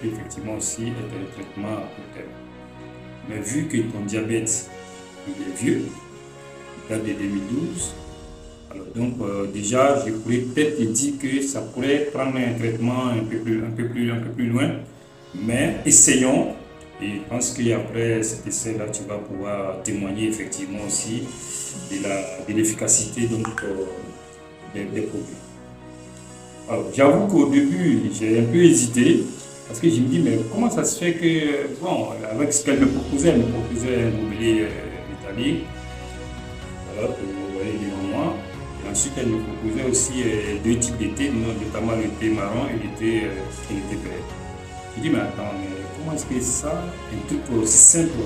peut effectivement aussi être un traitement à court terme. Mais vu que ton diabète, il est vieux, il date de 2012, alors donc déjà, je pourrais peut-être te dire que ça pourrait prendre un traitement un peu plus loin, mais essayons. Et je pense qu'après cet essai-là, tu vas pouvoir témoigner effectivement aussi de l'efficacité donc, des produits. Alors, j'avoue qu'au début, j'ai un peu hésité parce que je me dis, mais comment ça se fait que, bon, avec ce qu'elle me proposait, elle me proposait un mobilier métallique, voilà, que vous voyez devant moi. Et ensuite, elle me proposait aussi deux types de thé, notamment le thé marron et le thé vert. Je dis, mais attends, mais comment est-ce que ça, un truc aussi simple,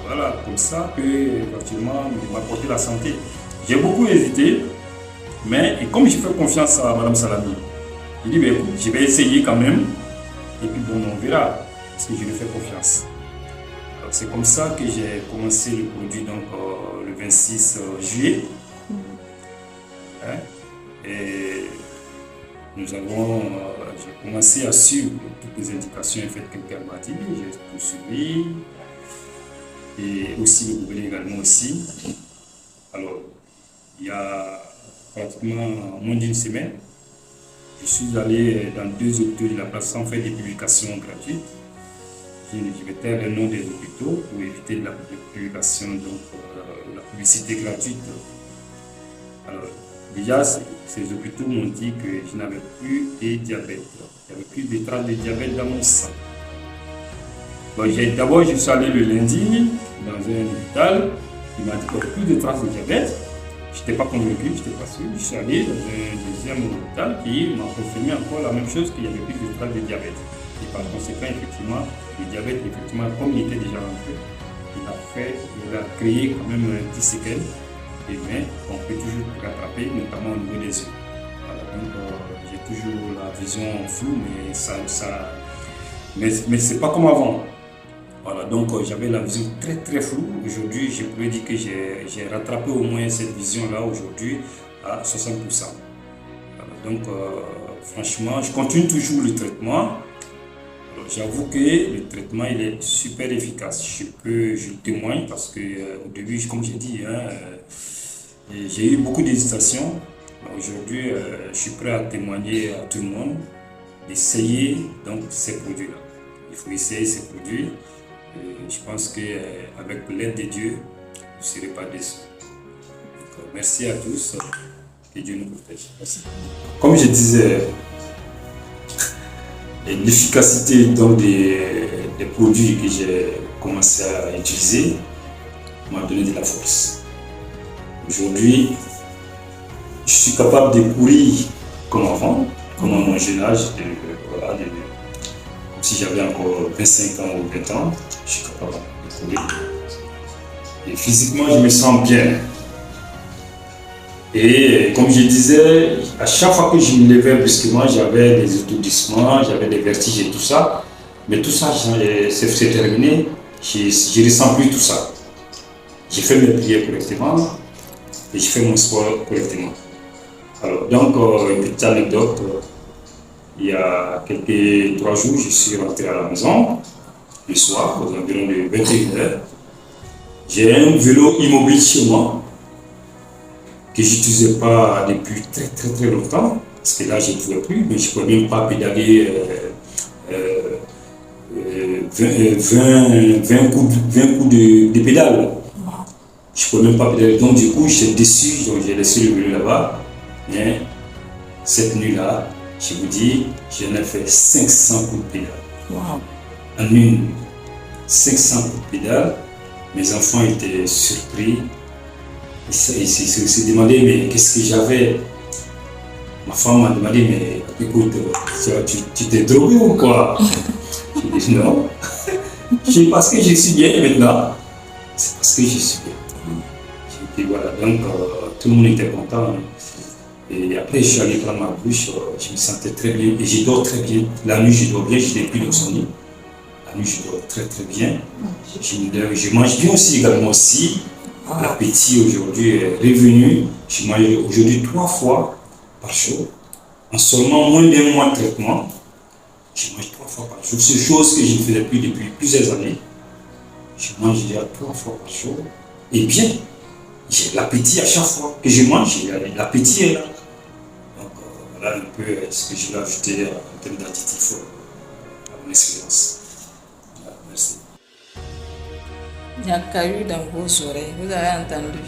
voilà, comme ça, peut effectivement m'apporter la santé? J'ai beaucoup hésité, mais et comme je fais confiance à Madame Salami, je dis, ben, écoute, je vais essayer quand même, et puis bon, on verra, parce que je lui fais confiance. C'est comme ça que j'ai commencé le produit donc, le 26 juillet. Hein, et j'ai commencé à suivre toutes les indications et faites qu'elle m'a dit, j'ai poursuivi, et aussi le gobelet également aussi. Alors, il y a pratiquement moins d'une semaine, je suis allé dans 2 hôpitaux de la place sans faire des publications gratuites. Je vais taire le nom des hôpitaux pour éviter la publication, donc la publicité gratuite. Alors, déjà, ces hôpitaux m'ont dit que je n'avais plus de diabète. Il n'y avait plus de traces de diabète dans mon sang. Bon, d'abord, je suis allé le lundi dans un hôpital. Il m'a dit qu'il n'y avait plus de traces de diabète. Je n'étais pas convaincu, je n'étais pas sûr. Je suis allé dans un deuxième hôpital qui m'a confirmé encore la même chose, qu'il n'y avait plus de traces de diabète. Et par conséquent, effectivement, le diabète, effectivement, comme il était déjà rentré, il a créé quand même un petit séquelle. Mais on peut toujours rattraper, notamment au niveau des yeux. Alors, donc, j'ai toujours la vision floue, mais c'est pas comme avant. Voilà, donc j'avais la vision très très floue. Aujourd'hui, je pourrais dire que j'ai rattrapé au moins cette vision-là aujourd'hui à 60%. Voilà, donc, franchement, je continue toujours le traitement. J'avoue que le traitement il est super efficace. Je témoigne parce que au début, comme j'ai dit, j'ai eu beaucoup d'hésitations. Aujourd'hui, je suis prêt à témoigner à tout le monde d'essayer donc ces produits-là. Il faut essayer ces produits. Et je pense qu'avec l'aide de Dieu, vous ne serez pas déçus. Merci à tous. Que Dieu nous protège. Merci. Comme je disais, l'efficacité donc des produits que j'ai commencé à utiliser m'a donné de la force. Aujourd'hui, je suis capable de courir comme avant, comme à mon jeune âge, comme si j'avais encore 25 ans ou 20 ans, je suis capable de courir. Et physiquement, je me sens bien. Et comme je disais, à chaque fois que je me levais brusquement, j'avais des étourdissements, j'avais des vertiges et tout ça. Mais tout ça, c'est terminé, je ne ressens plus tout ça. J'ai fait mes prières correctement et je fais mon sport correctement. Alors, donc, une petite anecdote, il y a quelques 3 jours, je suis rentré à la maison, le soir, aux environs de 21h. J'ai un vélo immobile chez moi, que je n'utilisais pas depuis très très très longtemps, parce que là je ne pouvais plus, mais je ne pouvais même pas pédaler 20 coups de pédale. Je ne pouvais même pas pédaler, donc du coup j'étais déçu, donc j'ai laissé le vélo là-bas. Mais cette nuit-là, je vous dis, j'en ai fait 500 coups de pédale. Wow. En une nuit, 500 coups de pédale. Mes enfants étaient surpris. Ils se demandaient, mais qu'est-ce que j'avais? Ma femme m'a demandé, mais écoute, tu t'es drogué ou quoi? Je dis non. C'est parce que je suis bien maintenant. C'est parce que je suis bien. Je dis voilà, donc tout le monde était content. Et après, je suis allé prendre ma douche, je me sentais très bien et je dors très bien. La nuit, je dors bien, je n'ai plus d'insomnie. La nuit, je dors très très bien. Je mange bien aussi également aussi. L'appétit aujourd'hui est revenu. Je mange aujourd'hui 3 fois par jour. En seulement moins d'1 mois de traitement, je mange 3 fois par jour. C'est une chose que je ne faisais plus depuis plusieurs années. Je mange déjà 3 fois par jour. Et bien, j'ai l'appétit à chaque fois que je mange, l'appétit est là. Donc voilà un peu ce que je vais ajouter en termes d'additifs à mon expérience. Voilà, merci. Il y a caillou dans vos oreilles, vous avez entendu.